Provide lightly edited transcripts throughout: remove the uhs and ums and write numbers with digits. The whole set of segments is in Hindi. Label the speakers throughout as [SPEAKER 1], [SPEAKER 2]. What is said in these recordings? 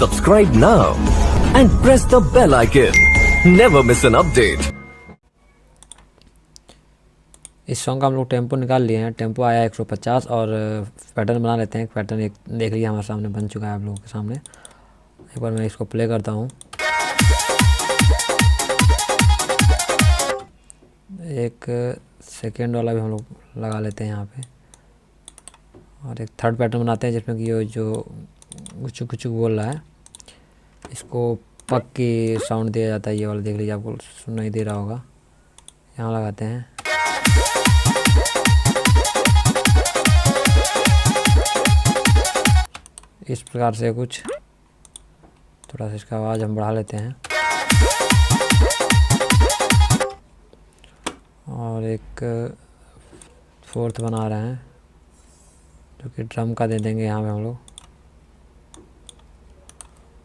[SPEAKER 1] Subscribe now and press the bell icon. Never miss an update.
[SPEAKER 2] इस सॉन्ग का हम लोग टेम्पो निकाल लिए हैं। टेम्पो आया 150 और पैटर्न बना लेते हैं। पैटर्न एक देख लिया हमारे सामने बन चुका है आप लोगों के सामने। एक बार मैं इसको प्ले करता हूँ। एक सेकेंड वाला भी हम लोग लगा लेते हैं यहाँ पे और एक थर्ड पैटर्न बनाते हैं जिसमें कि ये जो गुचुक गुचुक बोल रहा है इसको पक्की साउंड दिया जाता है। ये वाला देख लीजिए, आपको सुनाई दे रहा होगा। यहाँ लगाते हैं। इस प्रकार से कुछ थोड़ा सा इसका आवाज़ हम बढ़ा लेते हैं और एक फोर्थ बना रहे हैं जो कि ड्रम का दे देंगे यहाँ पे हम लोग।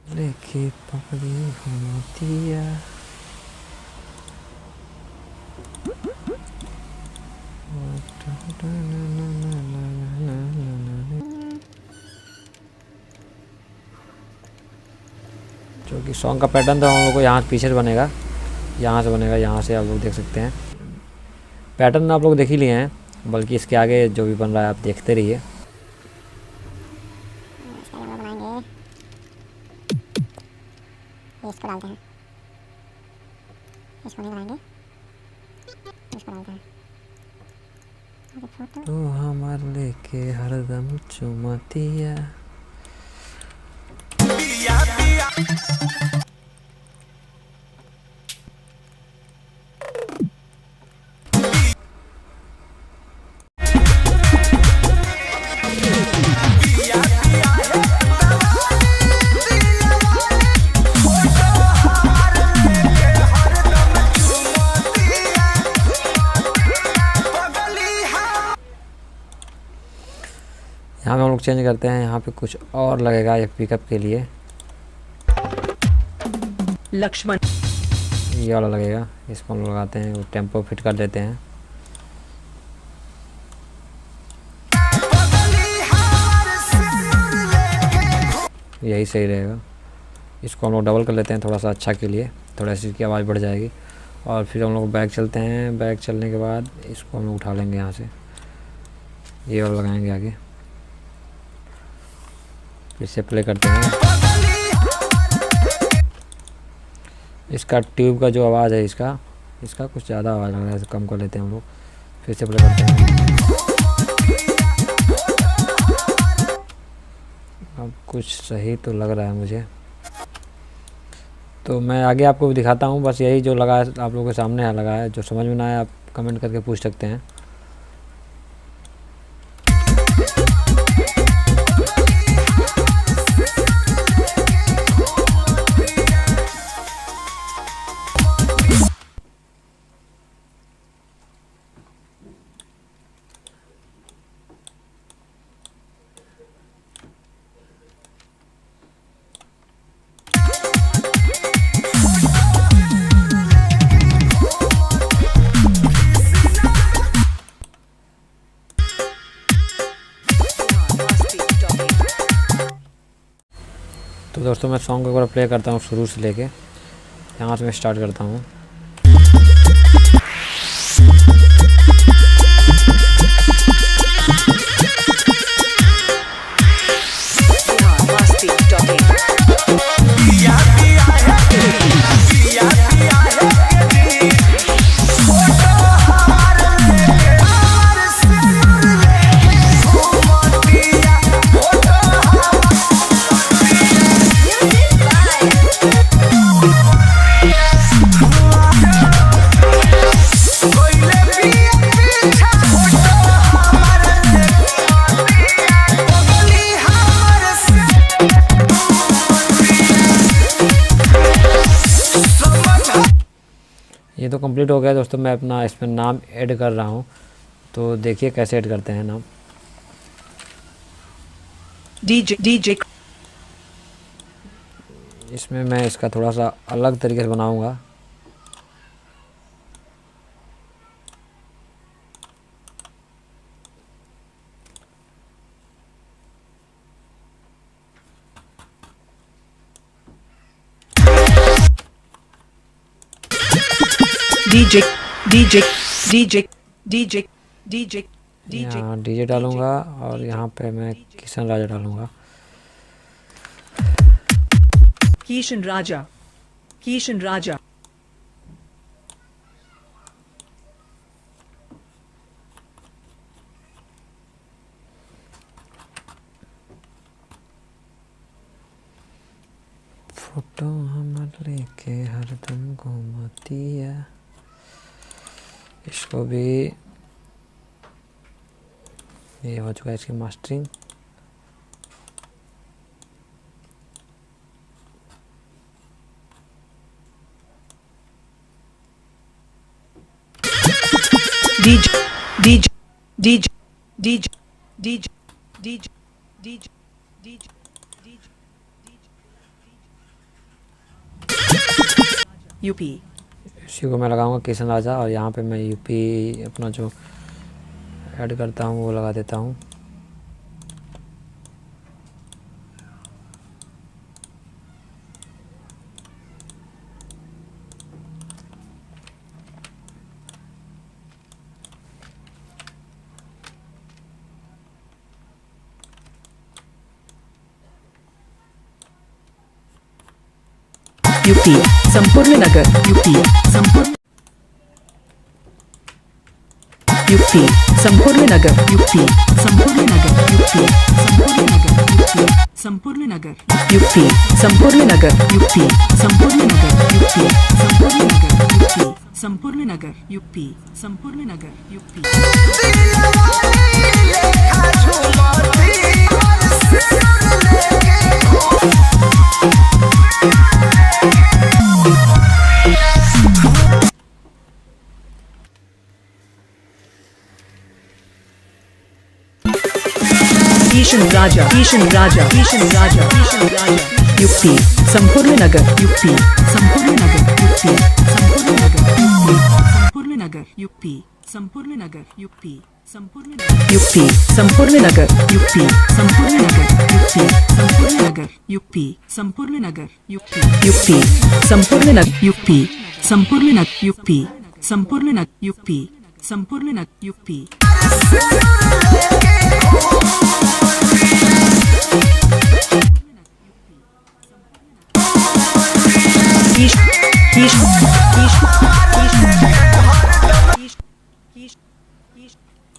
[SPEAKER 2] लेके पकड़ी घुमातिया जो कि सॉन्ग का पैटर्न तो हम लोग को यहाँ पीछे से बनेगा, यहाँ से बनेगा, यहाँ से आप लोग देख सकते हैं। पैटर्न आप लोग देख ही लिए हैं, बल्कि इसके आगे जो भी बन रहा है आप देखते रहिए।
[SPEAKER 3] इसको डालते हैं, इसको नहीं बनाएंगे, इसको डालते हैं।
[SPEAKER 2] तो हमार लेके हरदम चुमतिया। यहाँ पे हम लोग चेंज करते हैं। यहाँ पे कुछ और लगेगा एक पिकअप के लिए,
[SPEAKER 4] लक्ष्मण
[SPEAKER 2] ये वाला लगेगा। इसको हम लोग लगाते हैं, वो टेम्पो फिट कर देते हैं। यही सही रहेगा। इसको हम लोग डबल कर लेते हैं थोड़ा सा अच्छा के लिए, थोड़ा सी इसकी आवाज़ बढ़ जाएगी। और फिर हम लोग बैक चलते हैं। बैक चलने के बाद इसको हम लोग उठा लेंगे यहाँ से, ये वाला लगाएंगे आगे। फिर से प्ले करते हैं। इसका ट्यूब का जो आवाज़ है इसका कुछ ज़्यादा आवाज़ लग रहा है, कम कर लेते हैं हम लोग। फिर से प्ले करते हैं। अब कुछ सही तो लग रहा है मुझे, तो मैं आगे आपको भी दिखाता हूँ। बस यही जो लगा है आप लोगों के सामने है लगा है। जो समझ में ना आए आप कमेंट करके पूछ सकते हैं। तो दोस्तों मैं सॉन्ग को एक बार प्ले करता हूँ शुरू से लेके। यहाँ से मैं स्टार्ट करता हूँ। ये तो कंप्लीट हो गया दोस्तों। मैं अपना इसमें नाम ऐड कर रहा हूँ, तो देखिए कैसे ऐड करते हैं नाम।
[SPEAKER 4] डीजे
[SPEAKER 2] इसमें मैं इसका थोड़ा सा अलग तरीके से बनाऊंगा।
[SPEAKER 4] DJ DJ DJ DJ DJ DJ
[SPEAKER 2] यहाँ डीजे डालूंगा और यहाँ पे मैं किशन राजा डालूंगा।
[SPEAKER 4] Kishan Raja Kishan Raja
[SPEAKER 2] photo हमर लेके हरदम घूमती है। इसको भी ये हो चुका है इसकी mastering.
[SPEAKER 4] DJ DJ DJ DJ DJ DJ DJ DJ UP
[SPEAKER 2] इसी को मैं लगाऊंगा किशन राजा और यहाँ पे मैं यूपी अपना जो ऐड करता हूँ वो लगा देता हूँ।
[SPEAKER 4] UP संपूर्ण नगर UP संपूर्ण UP संपूर्ण नगर UP संपूर्ण नगर UP संपूर्ण नगर UP संपूर्ण नगर UP संपूर्ण नगर UP संपूर्ण नगर UP संपूर्ण नगर UP संपूर्ण नगर UP Kishan Raja Kishan Raja Kishan Raja Kishan Raja UP संपूर्ण नगर UP संपूर्ण नगर UP संपूर्ण नगर UP संपूर्ण नगर UP संपूर्ण नगर UP संपूर्ण नगर UP संपूर्ण नगर UP संपूर्ण नगर UP संपूर्ण नगर UP संपूर्ण नगर UP संपूर्ण नगर UP संपूर्ण नगर UP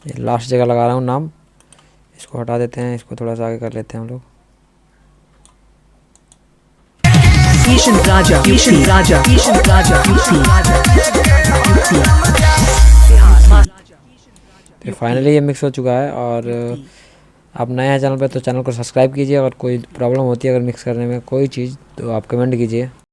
[SPEAKER 2] ये लास्ट जगह लगा रहा हूँ नाम, इसको हटा देते हैं, इसको थोड़ा सा आगे कर लेते हैं हम लोग।
[SPEAKER 4] Kishan Raja Kishan Raja Kishan Raja
[SPEAKER 2] तो फाइनली ये मिक्स हो चुका है। और आप नए हैं चैनल पे तो चैनल को सब्सक्राइब कीजिए। अगर कोई प्रॉब्लम होती है अगर मिक्स करने में कोई चीज़ तो आप कमेंट कीजिए।